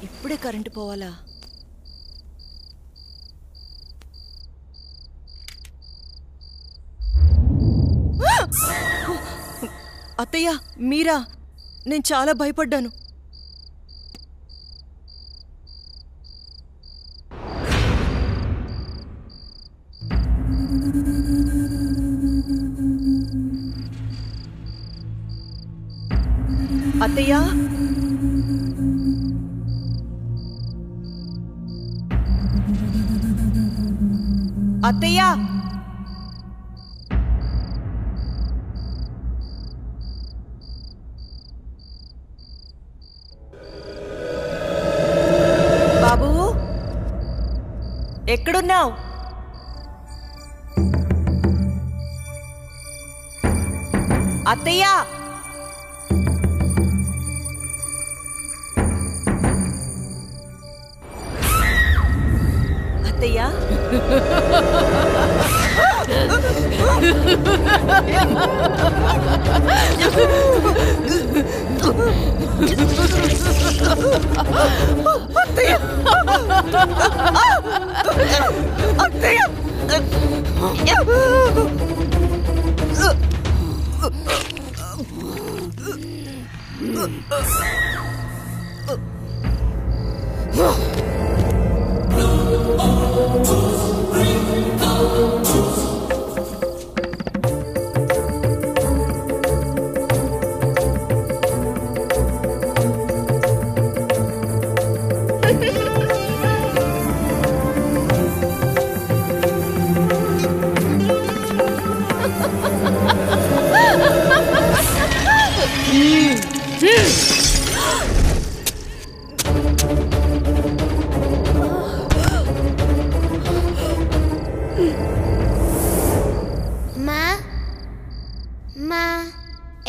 ఇప్పుడే కరెంటు పోవాలా? అత్తయ్య, మీరా? నేను చాలా భయపడ్డాను. అత్తయ్య, అత్తయ్య, బాబు ఎక్కడున్నావు? అత్తయ్య, అత్తయ్య,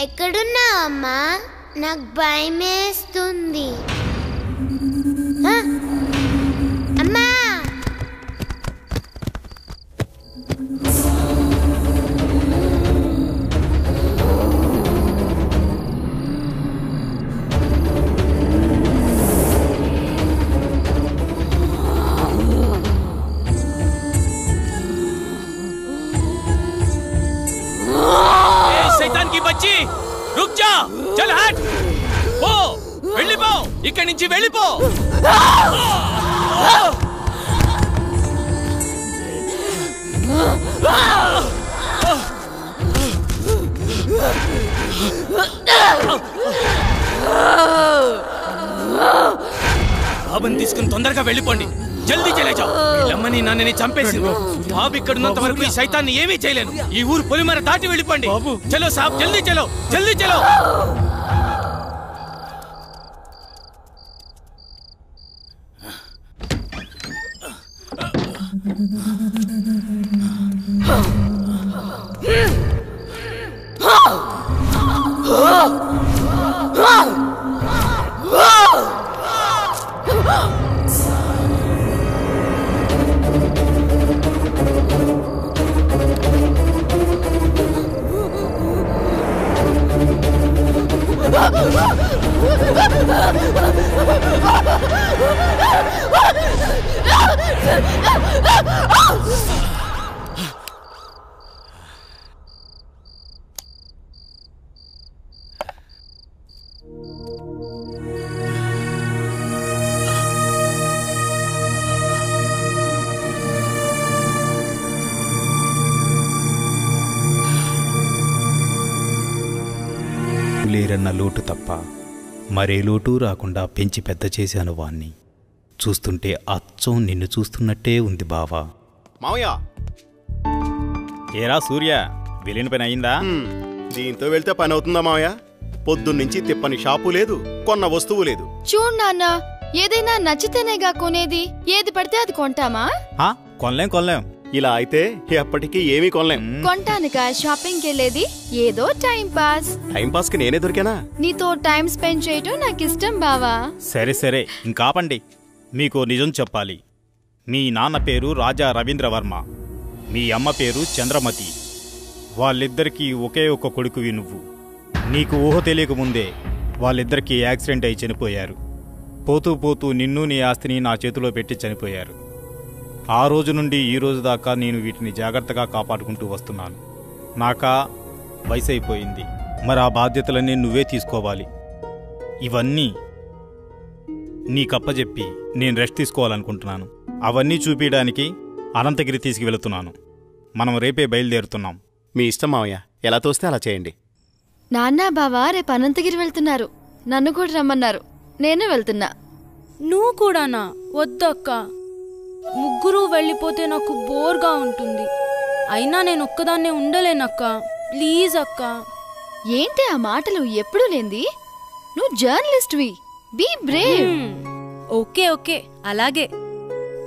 ఎక్కడున్నావమ్మా? నాకు భయమేస్తుంది. అమ్మా, शैतान की बच्ची, रुक जा, चल हट, पो, వెళ్ళిపో, ఇక్కడి నుంచి వెళ్ళిపో. బాబుని తీసుకుని తొందరగా వెళ్ళిపోండి. జల్దీ చలే జాओ. లమ్మని నన్నని చంపేసింది. బాబు ఇక్కడ ఉన్నంత వరకు ఈ శైతాన్ని ఏమీ చేయలేను. ఈ ఊరు పొలిమర దాటి వెళ్ళిపోండి. చలో సాబ్, జల్దీ చలో, జల్దీ చలో. లేరన్న లోటు తప్ప మరే లోటు రాకుండా పెంచి పెద్ద చేశాను వాణ్ణి. చూస్తుంటే అచ్చం నిన్ను చూస్తున్నట్టే ఉంది బావా. మావయ్య ఏరా సూర్య, వెళ్ళిన పని అయిందా? దీంతో వెళ్తే పని అవుతుందా మావయ్య? పొద్దున్నుంచి తిప్పని షాపు లేదు, కొన్న వస్తువు లేదు. చూడు నాన్న, ఏదైనా నచ్చితేనేగా కొనేది. ఏది పడితే అది కొంటామా? కొనలేం. ఇలా అయితే ఎప్పటికీ ఏమీ కొనలేం. కొంటానుగా షాపింగ్ కెళ్ళేది. ఏదో టైం పాస్. టైం పాస్ కి నేనే దొరికానా? నీతో టైం స్పెండ్ చేయటం నాకు ఇష్టం బావా. సరే ఇంకాపండి. మీకు నిజం చెప్పాలి. మీ నాన్న పేరు రాజా రవీంద్రవర్మ, మీ అమ్మ పేరు చంద్రమతి. వాళ్ళిద్దరికీ ఒకే ఒక కొడుకువి నువ్వు. నీకు ఊహ తెలియకముందే వాళ్ళిద్దరికీ యాక్సిడెంట్ అయి చనిపోయారు. పోతూ నిన్ను నీ ఆస్తిని నా చేతిలో పెట్టి చనిపోయారు. ఆ రోజు నుండి ఈ రోజు దాకా నేను వీటిని జాగ్రత్తగా కాపాడుకుంటూ వస్తున్నాను. నాకా వయసు అయిపోయింది, మరి ఆ బాధ్యతలన్నీ నువ్వే తీసుకోవాలి. ఇవన్నీ నీకప్పచెప్పి నేను రెస్ట్ తీసుకోవాలనుకుంటున్నాను. అవన్నీ చూపించడానికి అనంతగిరి తీసుకువెళుతున్నాను. మనం రేపే బయలుదేరుతున్నాం. మీ ఇష్టం మావయ్య, ఎలా తోస్తే అలా చేయండి. నాన్న బావా రేపు అనంతగిరి వెళ్తున్నారు. నన్ను కూడా రమ్మన్నారు. నేను వెళ్తున్నా. నువ్వు కూడానా? వద్దక్క, ముగ్గురు వెళ్ళిపోతే నాకు బోర్గా ఉంటుంది. అయినా నేను ఒక్కదాన్నే ఉండలేనక్క. ప్లీజ్ అక్క. ఏంటి ఆ మాటలు? ఎప్పుడూ లేంది. నువ్వు జర్నలిస్ట్వి. Be Brave. ఓకే అలాగే.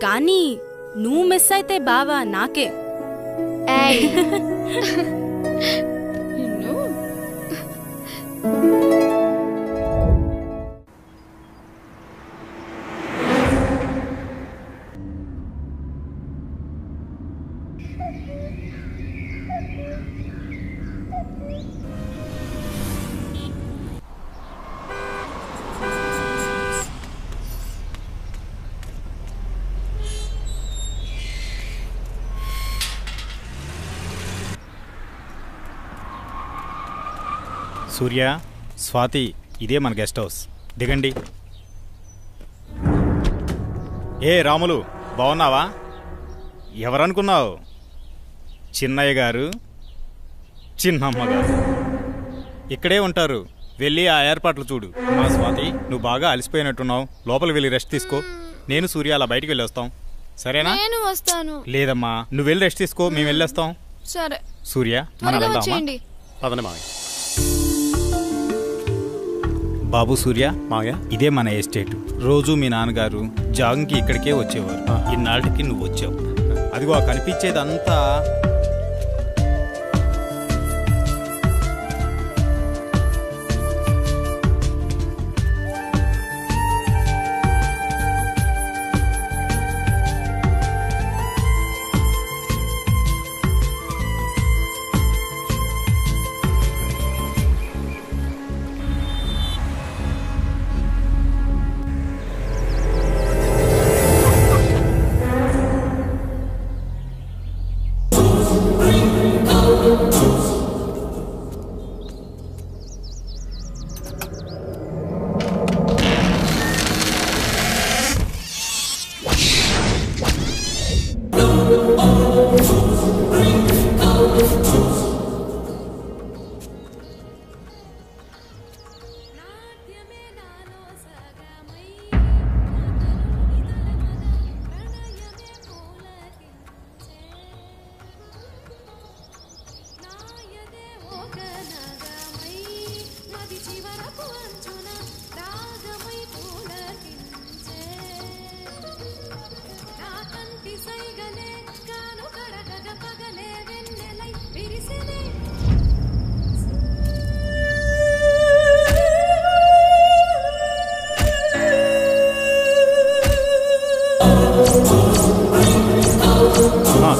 కానీ నువ్వు మిస్ అయితే బావా నాకే. సూర్య, స్వాతి, ఇదే మన గెస్ట్ హౌస్. దిగండి. ఏ రాములు, బాగున్నావా? ఎవరనుకున్నావు? చిన్నయ్య గారు, చిన్నమ్మ గారు ఇక్కడే ఉంటారు. వెళ్ళి ఆ ఏర్పాట్లు చూడు. మా స్వాతి, నువ్వు బాగా అలసిపోయినట్టున్నావు. లోపలికి వెళ్ళి రెస్ట్ తీసుకో. నేను సూర్య అలా బయటికి వెళ్ళొస్తాం. సరేనా? నేను వస్తాను. లేదమ్మా, నువ్వు వెళ్ళి రెస్ట్ తీసుకో, మేము వెళ్ళొస్తాం. సరే సూర్య, మనం వెళ్దామా? పదనే మావయ్య. బాబు సూర్య, మావయ్య, ఇదే మన ఎస్టేట్. రోజు మీ నాన్నగారు జాగింగ్కి ఇక్కడికే వచ్చేవారు. ఇన్నాళ్ళకి నువ్వు వచ్చావు. అదిగో కనిపించేదంతా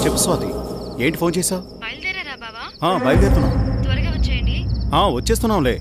చెప్పు స్వాతి, ఏంటి ఫోన్ చేసావు? బయలుదేరారా బావా? బయలుదేరుతున్నాం. త్వరగా వచ్చేయండి. వచ్చేస్తున్నాంలే.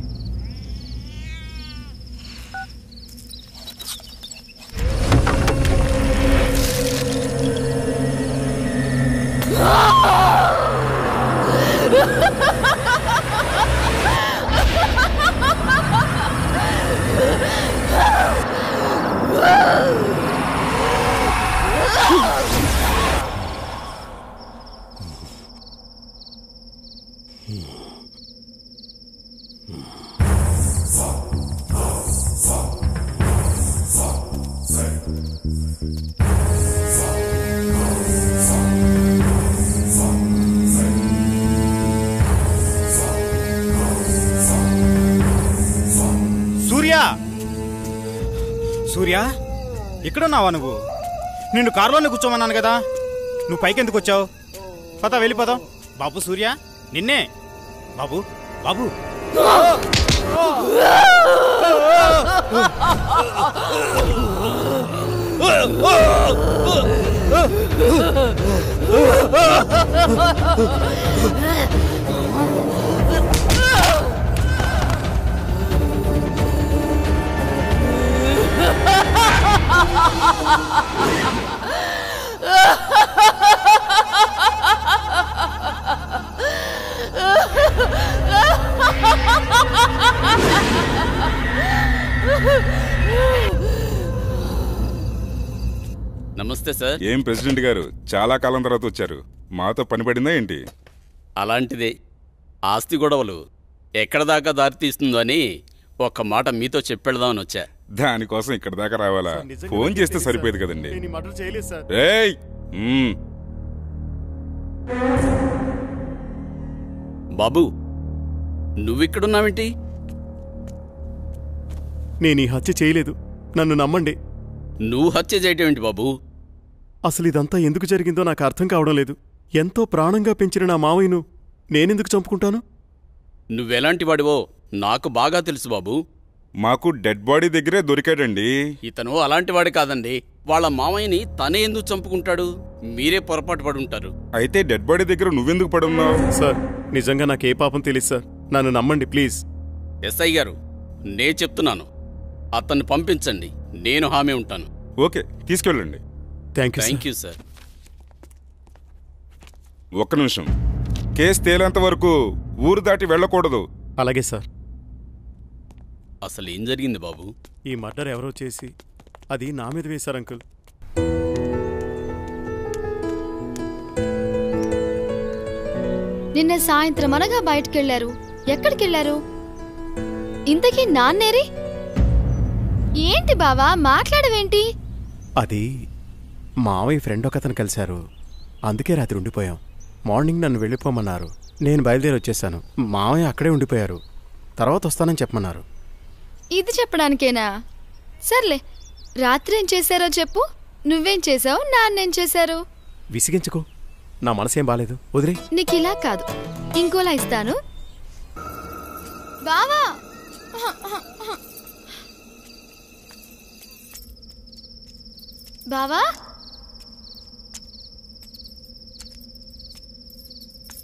సూర్య, ఎక్కడున్నావా నువ్వు? నిన్ను కారులోనే కూర్చోమన్నాను కదా, నువ్వు పైకి ఎందుకు వచ్చావు? పద వెళ్ళిపోదాం. బాబు సూర్య, నిన్నే. బాబు బాబు నమస్తే సార్. ఏం ప్రెసిడెంట్ గారు, చాలా కాలం తర్వాత వచ్చారు. మాతో పని పడిందా ఏంటి? అలాంటిదే. ఆస్తి గొడవలు ఎక్కడ దాకా దారితీస్తుందో అని ఒక్క మాట మీతో చెప్పెడదామని వచ్చా. దానికోసం ఇక్కడ దాకా రావాలా? ఫోన్ చేస్తే సరిపోయేది కదండి. ఏయ్, బాబు నువ్విక్కడున్నావేంటి? నేను ఈ హత్య చేయలేదు, నన్ను నమ్మండి. నువ్వు హత్య చేయటం ఏంటి బాబు? అసలు ఇదంతా ఎందుకు జరిగిందో నాకు అర్థం కావడం లేదు. ఎంతో ప్రాణంగా పెంచిన నా మావయ్యను నేనెందుకు చంపుకుంటాను? నువ్వెలాంటి వాడివో నాకు బాగా తెలుసు బాబు. మాకు డెడ్ బాడీ దగ్గరే దొరికాడండి. ఇతను అలాంటి వాడి కాదండి. వాళ్ళ మామయ్యని తనే ఎందుకు చంపుకుంటాడు? మీరే పొరపాటు పడి ఉంటారు. అయితే డెడ్ బాడీ దగ్గర నువ్వెందుకు పడున్నావు? సార్, నిజంగా నాకే పాపం తెలియదు సార్, నన్ను నమ్మండి ప్లీజ్. ఎస్ఐ గారు, నే చెప్తున్నాను, అతన్ని పంపించండి, నేను హామీ ఉంటాను. ఓకే, తీసుకెళ్ళండి. Thank you sir. ఒక్క నిమిషం, కేసు తేలేంత వరకు ఊరు దాటి వెళ్ళకూడదు. అలాగే సార్. అసలు ఏం జరిగింది బాబు? ఈ మర్డర్ ఎవరో చేసి అది నా మీద వేశారు అంకుల్. నిన్న సాయంత్రం అనగా బయటకెళ్లారు. ఎక్కడికెళ్లారు? ఇంతకీ నాన్నేరి? ఏంటి బావా మాట్లాడవేంటి? అది మావయ్య ఫ్రెండ్ ఒకతను కలిశారు, అందుకే రాత్రి ఉండిపోయాం. మార్నింగ్ నన్ను వెళ్ళిపోమన్నారు, నేను బయలుదేరి వచ్చేసాను. మావయ్య అక్కడే ఉండిపోయారు, తర్వాత వస్తానని చెప్పమన్నారు. ఇది చెప్పడానికేనా? సర్లే, రాత్రి ఏం చేశారో చెప్పు. నువ్వేం చేసావు, నాన్నేం చేశారు? విసిగించుకో, నా మనసేం బాలేదు, వదిలే. నీకు ఇలా కాదు, ఇంకోలా ఇస్తాను. బావా, బావా,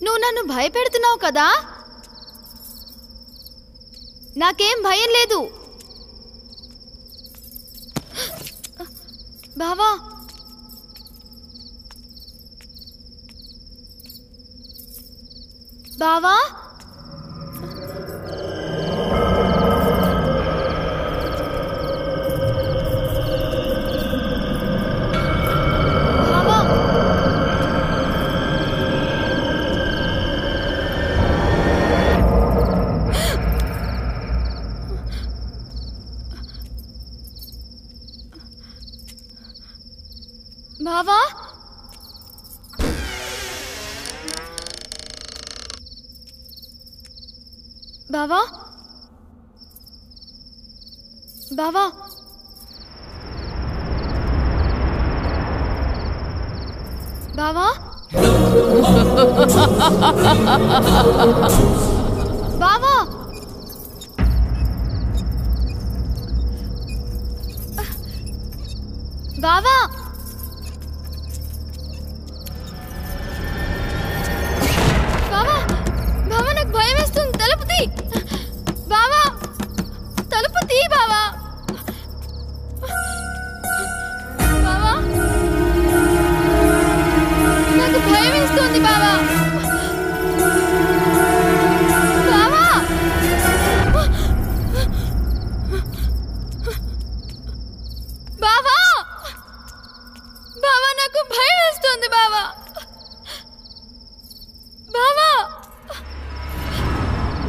నువ్వు నన్ను భయపెడుతున్నావు కదా? నాకేం భయం లేదు బావా. బావా, బావా, బావా, బావా, బావా, బావా, బావా, బావా, బావా, నాకు భయం వేస్తుంది. తలుపు తీ బావా, తలుపు తీ బావా. బావా, నాకు భయం వేస్తుంది బావా. బావా, బావా, బావా, నాకు భయం వేస్తుంది బావా. బావా,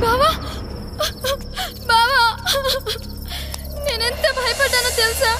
బావా, బావా, నేనెంత భయపడ్డానో తెలుసా?